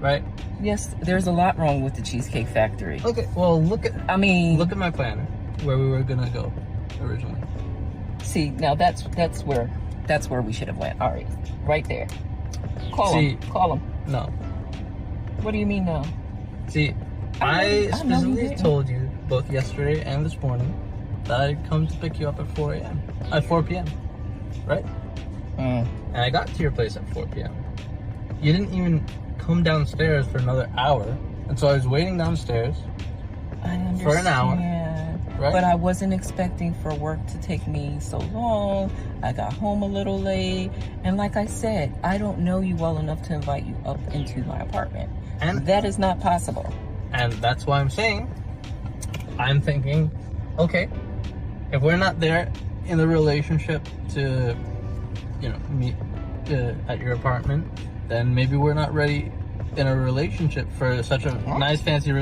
right? Yes, there's a lot wrong with the Cheesecake Factory. Okay, well, look at my planner, where we were gonna go originally. See, now that's where we should have went. All right there. Call him. No. What do you mean no? See, I specifically told you both yesterday and this morning that I'd come to pick you up at 4 p.m. Right? And I got to your place at 4 p.m. You didn't even come downstairs for another hour, and so I was waiting downstairs for an hour. Right? But I wasn't expecting for work to take me so long. I got home a little late, and like I said, I don't know you well enough to invite you up into my apartment, and that is not possible. And that's why I'm thinking, okay, if we're not there in the relationship to, meet at your apartment, then maybe we're not ready in a relationship for such a nice fancy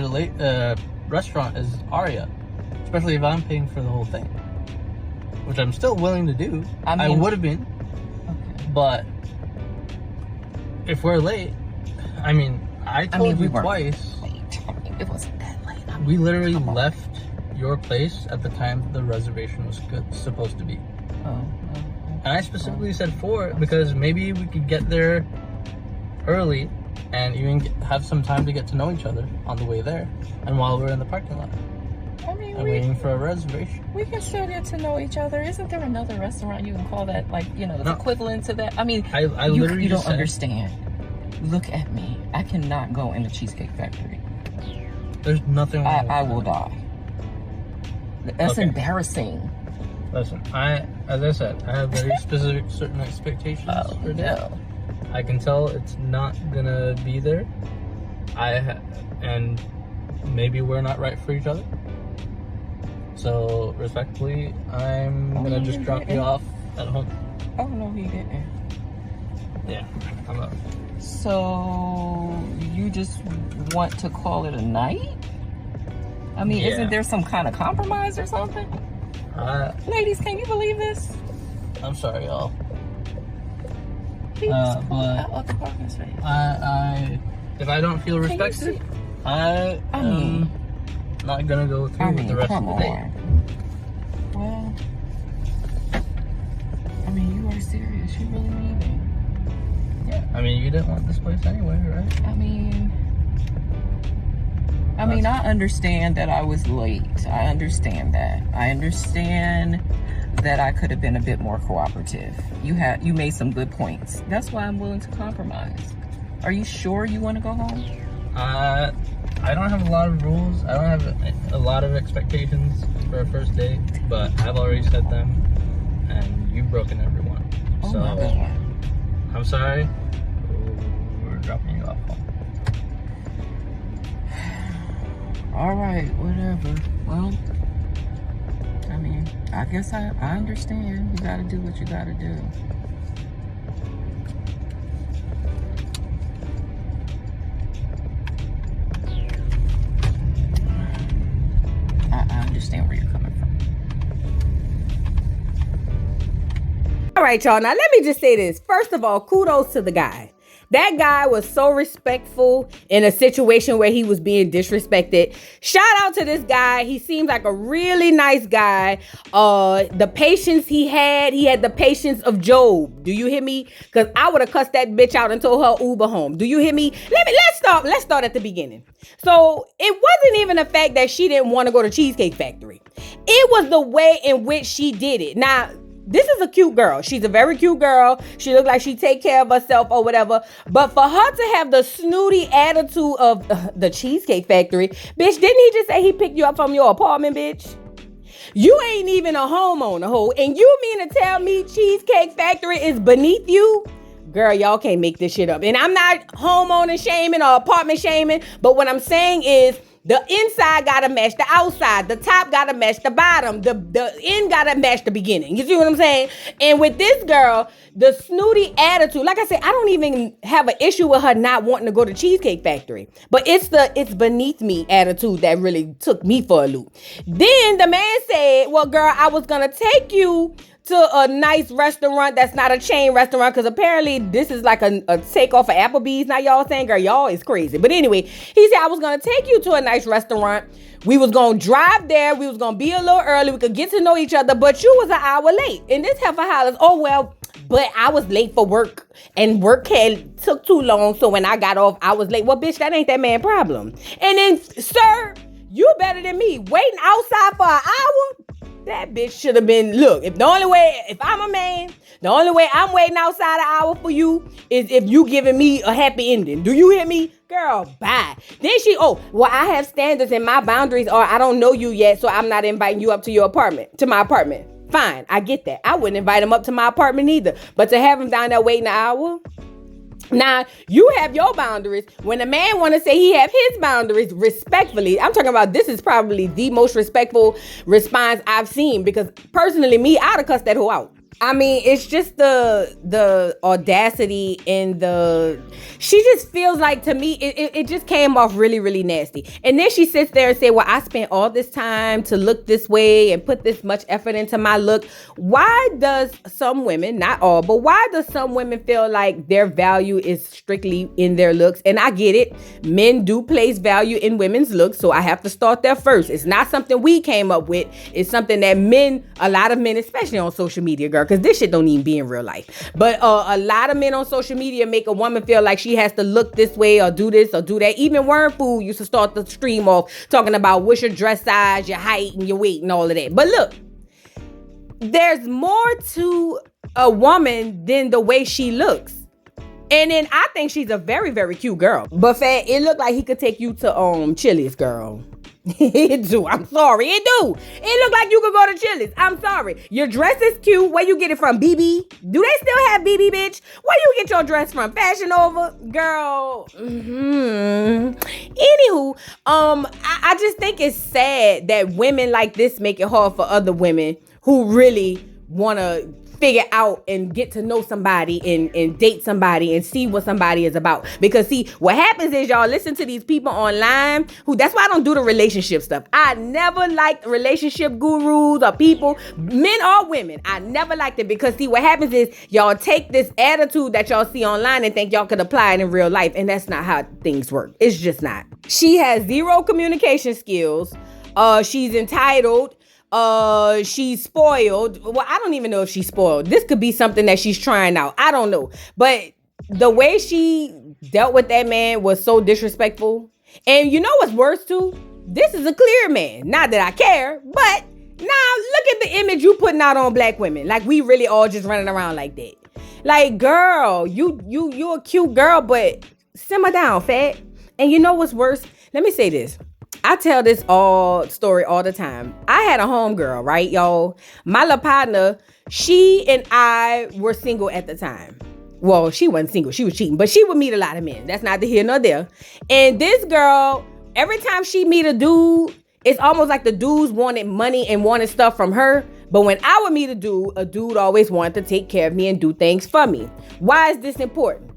restaurant as Aria, especially if I'm paying for the whole thing, which I'm still willing to do. I would have been, but if we're late, I told you twice. It wasn't that late. We literally left your place at the time the reservation was supposed to be. And I specifically said 4 because maybe we could get there early and even have some time to get to know each other on the way there and while we're in the parking lot. Waiting for a reservation. We can still get to know each other. Isn't there another restaurant you can call that, equivalent to that? You don't understand. Look at me. I cannot go in the Cheesecake Factory. There's nothing wrong with I will die. That's embarrassing. Listen, as I said, I have very specific certain expectations for that. No. I can tell it's not gonna be there. And maybe we're not right for each other. So respectfully, I'm gonna just drop you off at home. Oh no, he didn't. Yeah, I'm up. So you just want to call it a night? Isn't there some kind of compromise or something? Ladies, can you believe this? I'm sorry, y'all. But the parking space. If I don't feel respected, I am not gonna go through with the rest of the day. Well, you are serious. You really mean it. Yeah, you didn't want this place anyway, right? I understand that I was late. I understand that. I understand that I could have been a bit more cooperative. You made some good points. That's why I'm willing to compromise. Are you sure you want to go home? I don't have a lot of rules. I don't have a lot of expectations for a first date, but I've already set them, and you've broken every one. Oh my God. I'm sorry. We're dropping you off home. All right, whatever. Well, I guess I understand. You gotta do what you gotta do. I understand where you're coming from. All right, y'all. Now, let me just say this. First of all, kudos to the guy. That guy was so respectful in a situation where he was being disrespected. Shout out to this guy. He seems like a really nice guy. The patience he had the patience of Job. Do you hear me? Because I would have cussed that bitch out and told her Uber home. Do you hear me? Let's start at the beginning. So it wasn't even the fact that she didn't want to go to Cheesecake Factory. It was the way in which she did it. Now, this is a cute girl. She's a very cute girl. She looked like she take care of herself or whatever. But for her to have the snooty attitude of the Cheesecake Factory, bitch, didn't he just say he picked you up from your apartment, bitch? You ain't even a homeowner, ho. And you mean to tell me Cheesecake Factory is beneath you? Girl, y'all can't make this shit up. And I'm not homeowner shaming or apartment shaming. But what I'm saying is, the inside gotta match the outside. The top gotta match the bottom. The end gotta match the beginning. You see what I'm saying? And with this girl, the snooty attitude, like I said, I don't even have an issue with her not wanting to go to Cheesecake Factory. But it's beneath me attitude that really took me for a loop. Then the man said, well, girl, I was gonna take you to a nice restaurant that's not a chain restaurant, because apparently this is like a takeoff of Applebee's. Now y'all saying, girl, y'all is crazy. But anyway, he said, I was going to take you to a nice restaurant. We was going to drive there. We was going to be a little early. We could get to know each other. But you was an hour late. And this heifer hollers, oh, well, but I was late for work. And work took too long. So when I got off, I was late. Well, bitch, that ain't that man's problem. And then, sir, you better than me. Waiting outside for an hour? That bitch should have been, look, if I'm a man, the only way I'm waiting outside an hour for you is if you giving me a happy ending. Do you hear me? Girl, bye. Then I have standards and my boundaries are I don't know you yet, so I'm not inviting you up to my apartment. Fine, I get that. I wouldn't invite him up to my apartment either. But to have him down there waiting an hour? Now, you have your boundaries. When a man want to say he have his boundaries respectfully, I'm talking about this is probably the most respectful response I've seen, because personally, me, I'd have cussed that hoe out. I mean, it's just the audacity and she just feels like, to me, it just came off really, really nasty. And then she sits there and say, well, I spent all this time to look this way and put this much effort into my look. Why does some women, not all, but why does some women feel like their value is strictly in their looks? And I get it. Men do place value in women's looks. So I have to start there first. It's not something we came up with. It's something that a lot of men, especially on social media, girl, because this shit don't even be in real life. But a lot of men on social media make a woman feel like she has to look this way or do this or do that. Even Word Food used to start the stream off talking about what's your dress size, your height, and your weight, and all of that. But look, there's more to a woman than the way she looks. And then I think she's a very, very cute girl. But Fat, it looked like he could take you to Chili's, girl. It do. I'm sorry. It do. It look like you could go to Chili's. I'm sorry. Your dress is cute. Where you get it from? BB? Do they still have BB, bitch? Where you get your dress from? Fashion Nova? Girl. Anywho, I just think it's sad that women like this make it hard for other women who really want to figure out and get to know somebody and date somebody and see what somebody is about. Because see, what happens is y'all listen to these people online that's why I don't do the relationship stuff. I never liked relationship gurus or people, men or women. I never liked it, because see, what happens is y'all take this attitude that y'all see online and think y'all could apply it in real life. And that's not how things work. It's just not. She has zero communication skills. She's entitled. She's spoiled. Well, I don't even know if she's spoiled. This could be something that she's trying out. I don't know. But the way she dealt with that man was so disrespectful. And you know what's worse too? This is a clear man. Not that I care, but now look at the image you putting out on black women. Like we really all just running around like that. Like, girl, you a cute girl, but simmer down, Fat. And you know what's worse? Let me say this. I tell this story all the time. I had a homegirl, right, y'all? My little partner, she and I were single at the time. Well, she wasn't single. She was cheating, but she would meet a lot of men. That's neither here nor there. And this girl, every time she meet a dude, it's almost like the dudes wanted money and wanted stuff from her. But when I would meet a dude always wanted to take care of me and do things for me. Why is this important?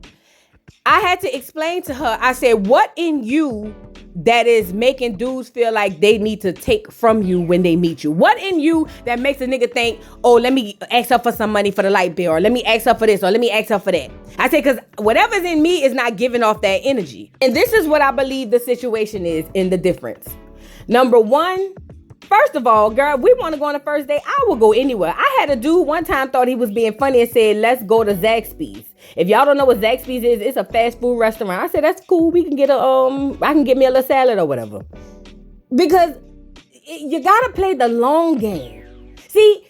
I had to explain to her, I said, what in you that is making dudes feel like they need to take from you when they meet you? What in you that makes a nigga think, oh, let me ask her for some money for the light bill, or let me ask her for this, or let me ask her for that? I say, because whatever's in me is not giving off that energy. And this is what I believe the situation is in the difference. Number one, first of all, girl, we want to go on a first date. I will go anywhere. I had a dude one time thought he was being funny and said, let's go to Zaxby's. If y'all don't know what Zaxby's is, it's a fast food restaurant. I said, that's cool. We can get I can get me a little salad or whatever. Because you got to play the long game. See,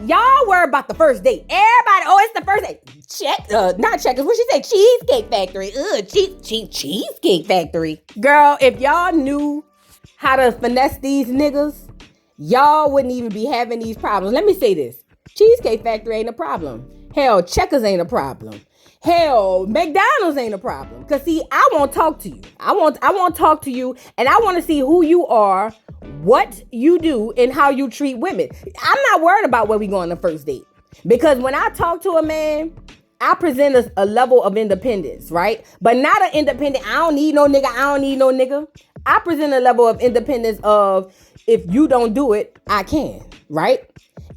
y'all worry about the first date. Everybody, it's the first date. Not Checkers. What she say? Cheesecake Factory. Cheesecake Factory. Girl, if y'all knew how to finesse these niggas, y'all wouldn't even be having these problems. Let me say this. Cheesecake Factory ain't a problem. Hell, Checkers ain't a problem. Hell, McDonald's ain't a problem. Because see, I won't talk to you. I won't talk to you, and I want to see who you are, what you do, and how you treat women. I'm not worried about where we go on the first date. Because when I talk to a man, I present a level of independence, right? But not an independent, I don't need no nigga. I present a level of independence of, if you don't do it, I can, right?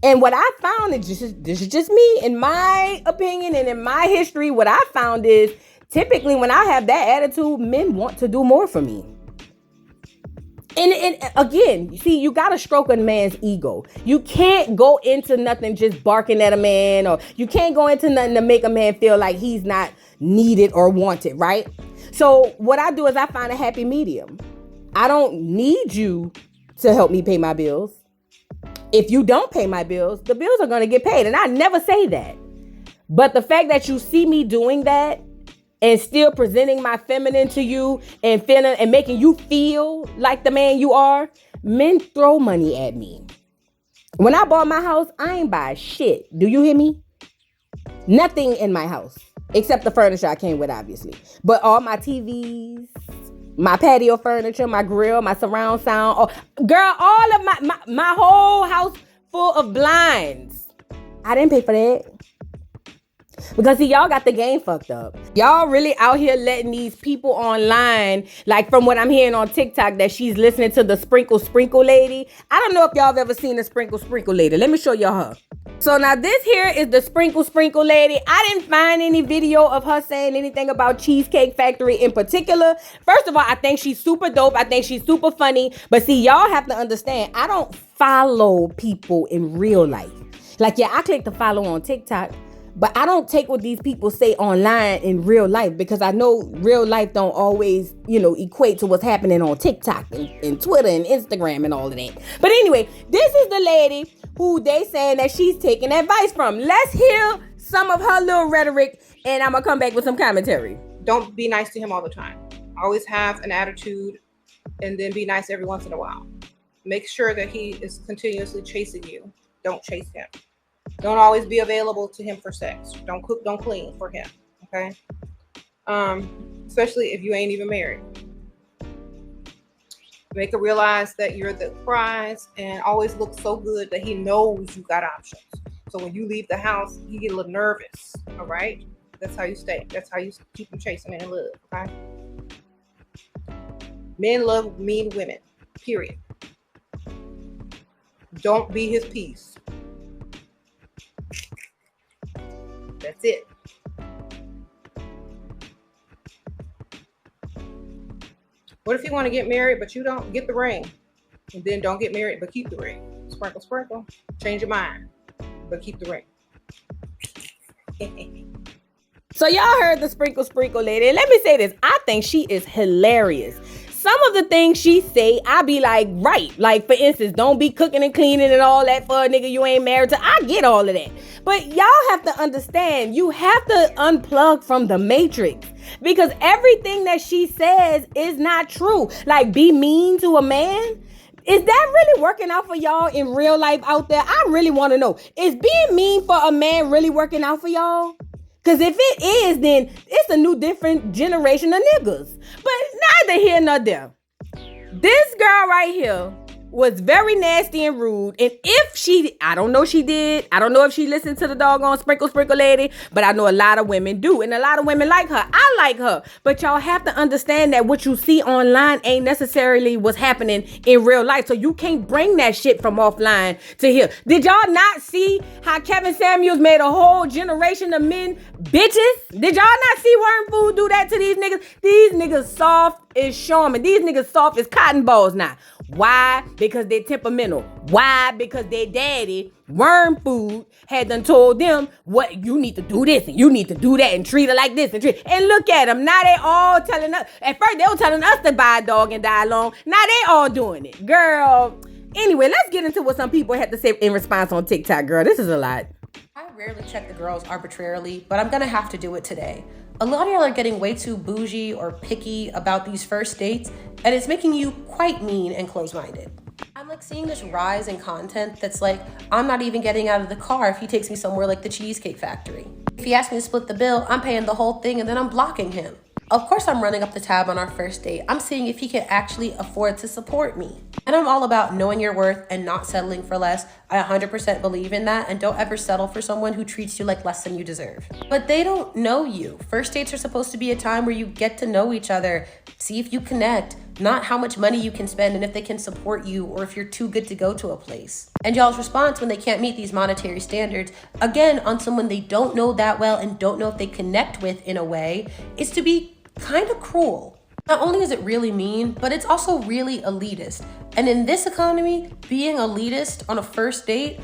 And what I found is this is just me, in my opinion and in my history, what I found is typically when I have that attitude, men want to do more for me. And again, you see, you gotta stroke a man's ego. You can't go into nothing just barking at a man, or you can't go into nothing to make a man feel like he's not needed or wanted, right? So what I do is I find a happy medium. I don't need you to help me pay my bills. If you don't pay my bills, the bills are gonna get paid. And I never say that. But the fact that you see me doing that and still presenting my feminine to you and feeling and making you feel like the man you are, men throw money at me. When I bought my house, I ain't buy shit. Do you hear me? Nothing in my house except the furniture I came with, obviously. But all my TVs, my patio furniture, my grill, my surround sound, girl, all of my whole house full of blinds. I didn't pay for that. Because see, y'all got the game fucked up. Y'all really out here letting these people online, like from what I'm hearing on TikTok, that she's listening to the sprinkle lady. I don't know if y'all have ever seen the sprinkle lady. Let me show y'all her. So now this here is the sprinkle lady. I didn't find any video of her saying anything about Cheesecake Factory in particular. First of all, I think she's super dope. I think she's super funny. But see, y'all have to understand, I don't follow people in real life. Like, yeah, I click to follow on TikTok, but I don't take what these people say online in real life, because I know real life don't always, equate to what's happening on TikTok and Twitter and Instagram and all of that. But anyway, this is the lady who they saying that she's taking advice from. Let's hear some of her little rhetoric, and I'm going to come back with some commentary. Don't be nice to him all the time. Always have an attitude, and then be nice every once in a while. Make sure that he is continuously chasing you. Don't chase him. Don't always be available to him for sex. Don't cook, don't clean for him, okay? Especially if you ain't even married. Make him realize that you're the prize, and always look so good that he knows you got options. So when you leave the house, he get a little nervous, all right? That's how you stay. That's how you keep him chasing and love, okay? Men love mean women, period. Don't be his piece. That's it. What if you want to get married, but you don't? Get the ring. And then don't get married, but keep the ring. Sprinkle, sprinkle. Change your mind, but keep the ring. So y'all heard the sprinkle lady. Let me say this. I think she is hilarious. Some of the things she say, I be like, right. Like, for instance, don't be cooking and cleaning and all that for a nigga you ain't married to. I get all of that. But y'all have to understand, you have to unplug from the matrix. Because everything that she says is not true. Like, be mean to a man. Is that really working out for y'all in real life out there? I really want to know. Is being mean for a man really working out for y'all? Because if it is, then it's a new, different generation of niggas. But neither here nor there. This girl right here was very nasty and rude. And if she, I don't know she did. I don't know if she listened to the doggone sprinkle lady. But I know a lot of women do. And a lot of women like her. I like her. But y'all have to understand that what you see online ain't necessarily what's happening in real life. So you can't bring that shit from offline to here. Did y'all not see how Kevin Samuels made a whole generation of men bitches? Did y'all not see Worm Food do that to these niggas? These niggas soft as Charmin. These niggas soft as cotton balls now. Why? Because they're temperamental. Why? Because their daddy, Worm Food, had done told them, what, you need to do this and you need to do that and treat her like this and look at them. Now they all telling us. At first they were telling us to buy a dog and die alone. Now they all doing it. Girl. Anyway, let's get into what some people had to say in response on TikTok, girl. This is a lot. I rarely check the girls arbitrarily, but I'm gonna have to do it today. A lot of y'all are getting way too bougie or picky about these first dates, and it's making you quite mean and close-minded. I'm like seeing this rise in content that's like, I'm not even getting out of the car if he takes me somewhere like the Cheesecake Factory. If he asks me to split the bill, I'm paying the whole thing and then I'm blocking him. Of course I'm running up the tab on our first date. I'm seeing if he can actually afford to support me. And I'm all about knowing your worth and not settling for less. I 100% believe in that, and don't ever settle for someone who treats you like less than you deserve. But they don't know you. First dates are supposed to be a time where you get to know each other, see if you connect, not how much money you can spend and if they can support you or if you're too good to go to a place. And y'all's response when they can't meet these monetary standards, again, on someone they don't know that well and don't know if they connect with in a way, is to be kind of cruel. Not only is it really mean, but it's also really elitist. And in this economy, being elitist on a first date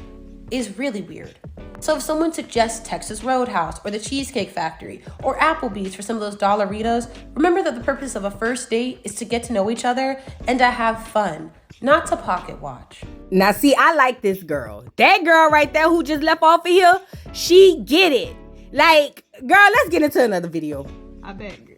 is really weird. So if someone suggests Texas Roadhouse or the Cheesecake Factory or Applebee's for some of those Dollaritos, remember that the purpose of a first date is to get to know each other and to have fun, not to pocket watch. Now see, I like this girl. That girl right there who just left off of here, she get it. Like, girl, let's get into another video. I beg.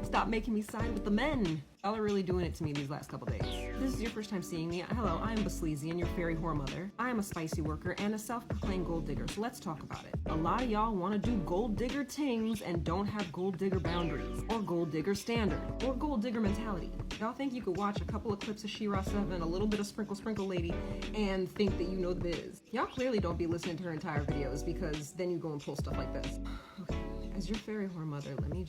Stop making me side with the men. Y'all are really doing it to me these last couple days. If this is your first time seeing me, hello, I am Baslezian, your fairy whore mother. I am a spicy worker and a self-proclaimed gold digger, so let's talk about it. A lot of y'all want to do gold digger things and don't have gold digger boundaries, or gold digger standard, or gold digger mentality. Y'all think you could watch a couple of clips of She-Ra 7, a little bit of Sprinkle Lady, and think that you know the biz. Y'all clearly don't be listening to her entire videos, because then you go and pull stuff like this. Okay. As your fairy whore mother, let me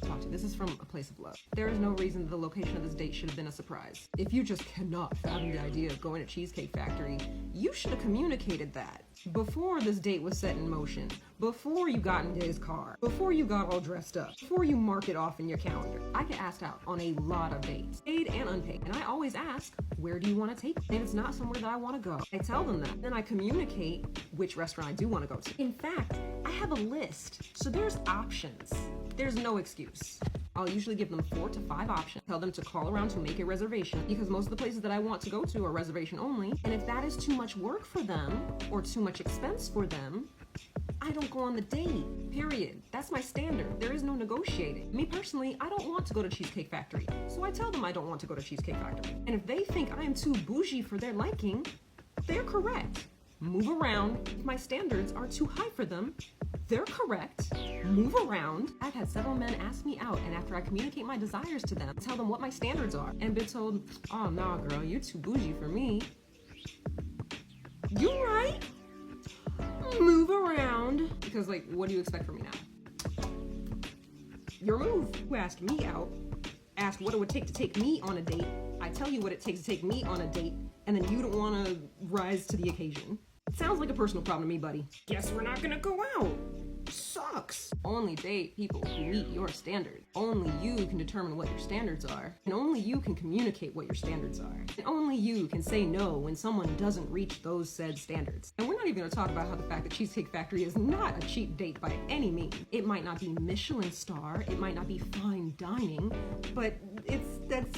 talk to you. This is from a place of love. There is no reason the location of this date should have been a surprise. If you just cannot fathom the idea of going to Cheesecake Factory, you should have communicated that before this date was set in motion, before you got in his car, before you got all dressed up, before you mark it off in your calendar. I get asked out on a lot of dates, paid and unpaid, and I always ask, where do you want to take me? And it's not somewhere that I want to go. I tell them that. Then I communicate which restaurant I do want to go to. In fact, I have a list, so there's options. There's no excuse. I'll usually give them 4 to 5 options. Tell them to call around to make a reservation because most of the places that I want to go to are reservation only. And if that is too much work for them or too much expense for them, I don't go on the date, period. That's my standard. There is no negotiating. Me personally, I don't want to go to Cheesecake Factory. So I tell them I don't want to go to Cheesecake Factory. And if they think I am too bougie for their liking, they're correct. Move around. If my standards are too high for them, they're correct. Move around. I've had several men ask me out, and after I communicate my desires to them, tell them what my standards are, and been told, oh, nah, girl, you're too bougie for me. You right. Move around. Because, like, what do you expect from me now? Your move. You asked me out, asked what it would take to take me on a date. I tell you what it takes to take me on a date, and then you don't want to rise to the occasion. It sounds like a personal problem to me, buddy. Guess we're not gonna go out. Sucks. Only date people who meet your standards. Only you can determine what your standards are. And only you can communicate what your standards are. And only you can say no when someone doesn't reach those said standards. And we're not even gonna talk about how the fact that Cheesecake Factory is not a cheap date by any means. It might not be Michelin star, it might not be fine dining, but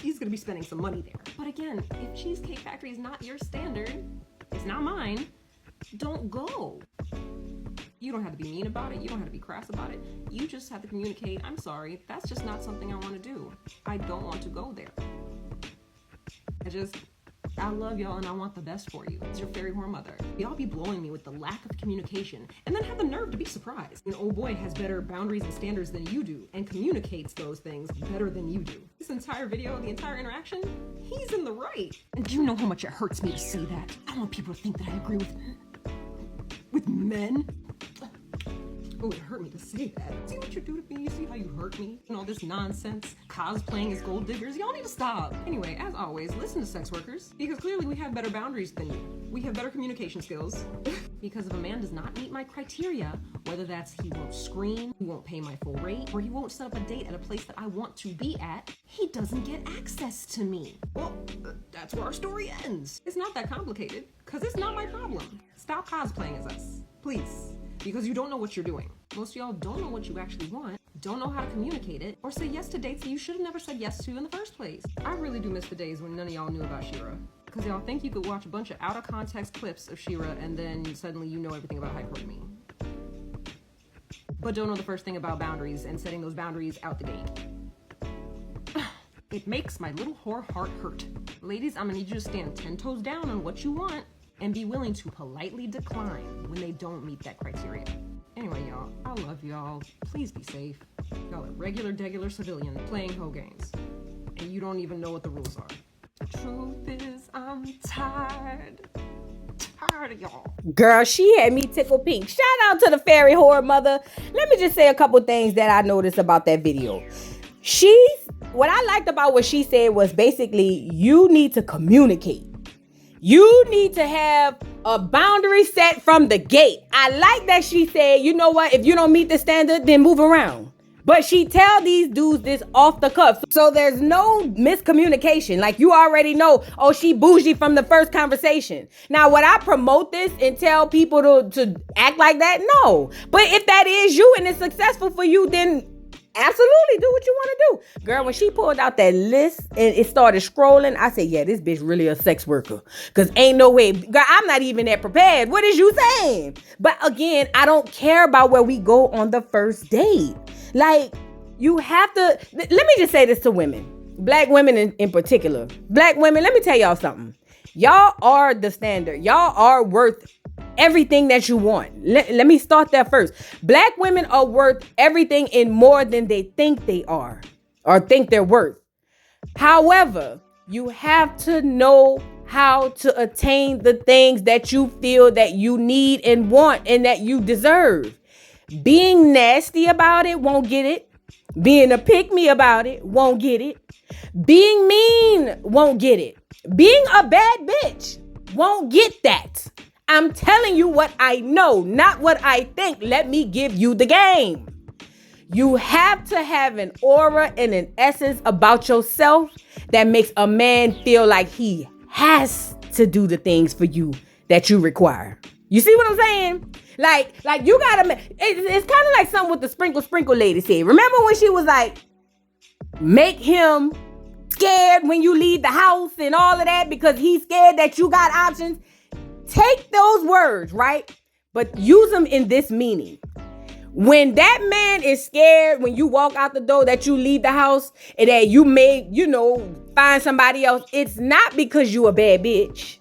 he's gonna be spending some money there. But again, if Cheesecake Factory is not your standard, it's not mine, don't go. You don't have to be mean about it. You don't have to be crass about it. You just have to communicate, I'm sorry, that's just not something I want to do. I don't want to go there. I love y'all and I want the best for you. It's your fairy whore mother. Y'all be blowing me with the lack of communication and then have the nerve to be surprised when old boy has better boundaries and standards than you do and communicates those things better than you do. This entire video, the entire interaction, he's in the right. And do you know how much it hurts me to say that? I don't want people to think that I agree with men. Oh, it hurt me to say that. See what you do to me? You see how you hurt me? And all this nonsense, cosplaying as gold diggers? Y'all need to stop. Anyway, as always, listen to sex workers, because clearly we have better boundaries than you. We have better communication skills. Because if a man does not meet my criteria, whether that's he won't scream, he won't pay my full rate, or he won't set up a date at a place that I want to be at, he doesn't get access to me. Well, that's where our story ends. It's not that complicated, because it's not my problem. Stop cosplaying as us, please. Because you don't know what you're doing. Most of y'all don't know what you actually want, don't know how to communicate it, or say yes to dates that you should have never said yes to in the first place. I really do miss the days when none of y'all knew about She-Ra. Because y'all think you could watch a bunch of out of context clips of She-Ra and then suddenly you know everything about hypergamy. But don't know the first thing about boundaries and setting those boundaries out the gate. It makes my little whore heart hurt. Ladies, I'm gonna need you to stand 10 toes down on what you want and be willing to politely decline when they don't meet that criteria. Anyway, y'all, I love y'all. Please be safe. Y'all are regular civilians playing hoe games, and you don't even know what the rules are. Truth is, I'm tired of y'all. Girl, she had me tickle pink. Shout out to the fairy whore mother. Let me just say a couple things that I noticed about that video. She's what I liked about what she said was basically you need to communicate. You need to have a boundary set from the gate. I like that she said, you know what? If you don't meet the standard, then move around. But she tell these dudes this off the cuff. So there's no miscommunication. Like you already know, oh, she bougie from the first conversation. Now, would I promote this and tell people to act like that? No. But if that is you and it's successful for you, then absolutely do what you want to do. Girl, when she pulled out that list and it started scrolling, I said, yeah, this bitch really a sex worker. Because ain't no way. Girl, I'm not even that prepared. What is you saying? But again, I don't care about where we go on the first date. Like, you have to, let me just say this to women, black women in particular. Black women, let me tell y'all something. Y'all are the standard. Y'all are worth everything that you want. Let me start there first. Black women are worth everything and more than they think they are or think they're worth. However, you have to know how to attain the things that you feel that you need and want and that you deserve. Being nasty about it won't get it. Being a pick-me about it won't get it. Being mean won't get it. Being a bad bitch won't get that. I'm telling you what I know, not what I think. Let me give you the game. You have to have an aura and an essence about yourself that makes a man feel like he has to do the things for you that you require. You see what I'm saying? Like you gotta, it's kind of like something with the sprinkle lady said. Remember when she was like, make him scared when you leave the house and all of that because he's scared that you got options? Take those words, right? But use them in this meaning. When that man is scared when you walk out the door that you leave the house and that you may, find somebody else, it's not because you a bad bitch.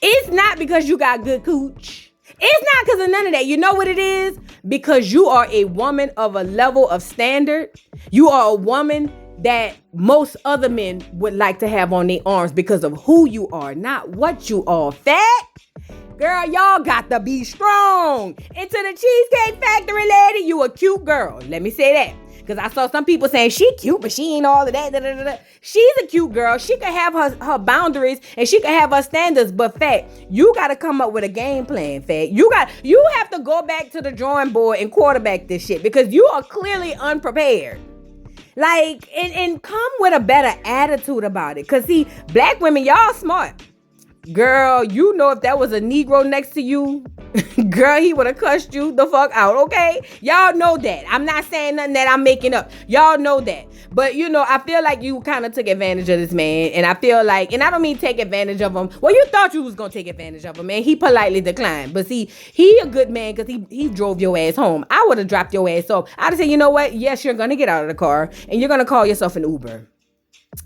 It's not because you got good cooch. It's not because of none of that. You know what it is? Because you are a woman of a level of standard. You are a woman that most other men would like to have on their arms because of who you are, not what you are. Fat? Girl, y'all got to be strong. Into the Cheesecake Factory, lady, you a cute girl. Let me say that. Because I saw some people saying she cute, but she ain't all of that. Da, da, da, da. She's a cute girl. She can have her boundaries and she can have her standards. But Fat, you got to come up with a game plan, Fat. You have to go back to the drawing board and quarterback this shit because you are clearly unprepared. Like, and come with a better attitude about it. Because see, black women, y'all smart. Girl, you know if that was a Negro next to you, girl, he would have cussed you the fuck out, okay? Y'all know that. I'm not saying nothing that I'm making up. Y'all know that. But, I feel like you kind of took advantage of this man. And I feel like, and I don't mean take advantage of him. Well, you thought you was going to take advantage of him, man. He politely declined. But see, he a good man because he drove your ass home. I would have dropped your ass off. I'd have said, you know what? Yes, you're going to get out of the car and you're going to call yourself an Uber.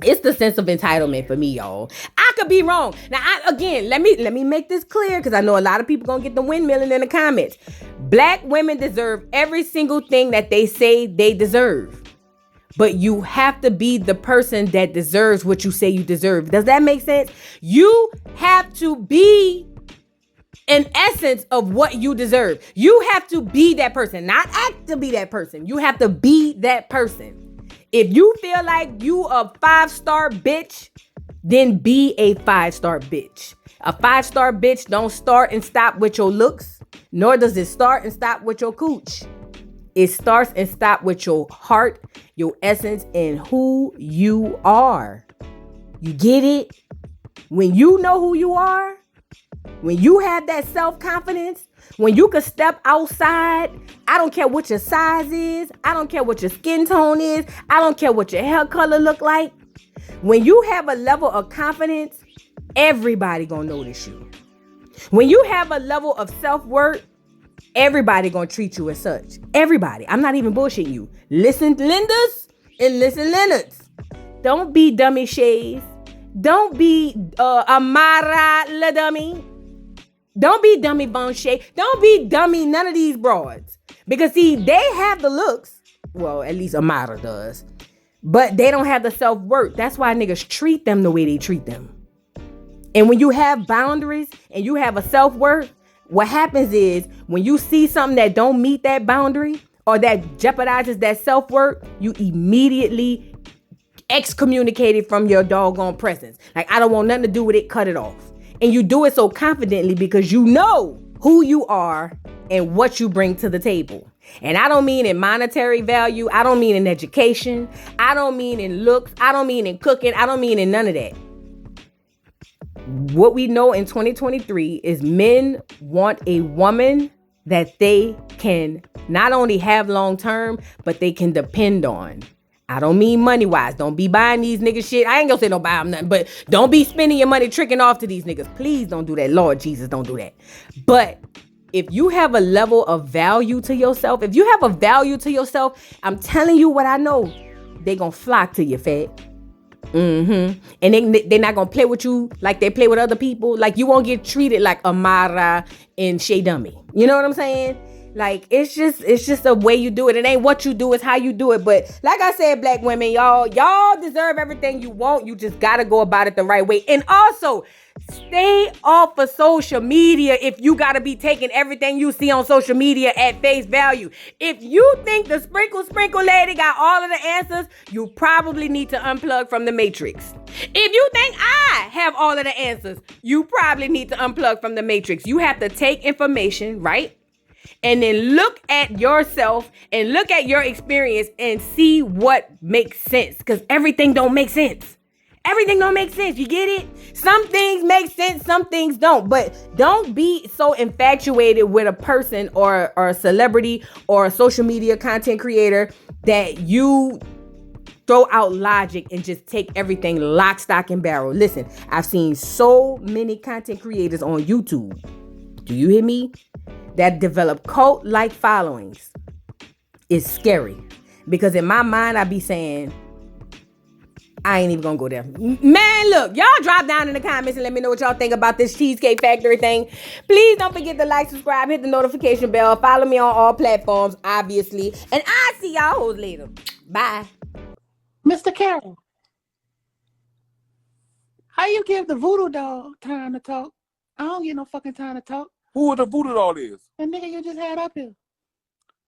It's the sense of entitlement for me, y'all. I could be wrong. Now, again, let me make this clear because I know a lot of people gonna get the windmilling in the comments. Black women deserve every single thing that they say they deserve. But you have to be the person that deserves what you say you deserve. Does that make sense? You have to be an essence of what you deserve. You have to be that person, not act to be that person. You have to be that person. If you feel like you a 5-star bitch, then be a 5-star bitch. A 5-star bitch don't start and stop with your looks, nor does it start and stop with your cooch. It starts and stops with your heart, your essence, and who you are. You get it? When you know who you are, when you have that self-confidence, when you can step outside, I don't care what your size is. I don't care what your skin tone is. I don't care what your hair color look like. When you have a level of confidence, everybody gonna notice you. When you have a level of self-worth, everybody gonna treat you as such. Everybody. I'm not even bullshitting you. Listen, Lindas, and listen, Leonards. Don't be dummy Shays. Don't be Amara La Dummy. Don't be dummy Bon Shay. Don't be dummy none of these broads. Because see, they have the looks. Well, at least Amara does. But they don't have the self-worth. That's why niggas treat them the way they treat them. And when you have boundaries and you have a self-worth, what happens is when you see something that don't meet that boundary or that jeopardizes that self-worth, you immediately excommunicated from your doggone presence. Like, I don't want nothing to do with it, cut it off. And you do it so confidently because you know who you are and what you bring to the table. And I don't mean in monetary value. I don't mean in education. I don't mean in looks. I don't mean in cooking. I don't mean in none of that. What we know in 2023 is men want a woman that they can not only have long term, but they can depend on. I don't mean money wise. Don't be buying these niggas shit. I ain't gonna say don't buy them nothing, but don't be spending your money tricking off to these niggas. Please don't do that. Lord Jesus, don't do that. But if you have a level of value to yourself, I'm telling you what I know, they gonna flock to you, fat. And they're not gonna play with you like they play with other people. Like, you won't get treated like Amara and Shay Dummy. You know what I'm saying? Like, it's just a way you do it. It ain't what you do, it's how you do it. But like I said, black women, y'all deserve everything you want. You just gotta go about it the right way. And also, stay off of social media if you gotta be taking everything you see on social media at face value. If you think the sprinkle lady got all of the answers, you probably need to unplug from the matrix. If you think I have all of the answers, you probably need to unplug from the matrix. You have to take information, right? And then look at yourself and look at your experience and see what makes sense. Because everything don't make sense. Everything don't make sense. You get it? Some things make sense, some things don't. But don't be so infatuated with a person or a celebrity or a social media content creator that you throw out logic and just take everything lock, stock, and barrel. Listen, I've seen so many content creators on YouTube. Do you hear me? That develop cult-like followings. Is scary. Because in my mind, I be saying, I ain't even gonna go there. Man, look, y'all drop down in the comments and let me know what y'all think about this Cheesecake Factory thing. Please don't forget to like, subscribe, hit the notification bell. Follow me on all platforms, obviously. And I'll see y'all hoes later. Bye. Mr. Carroll, how you give the voodoo doll time to talk? I don't get no fucking time to talk. Who the voodoo doll is? The nigga you just had up here.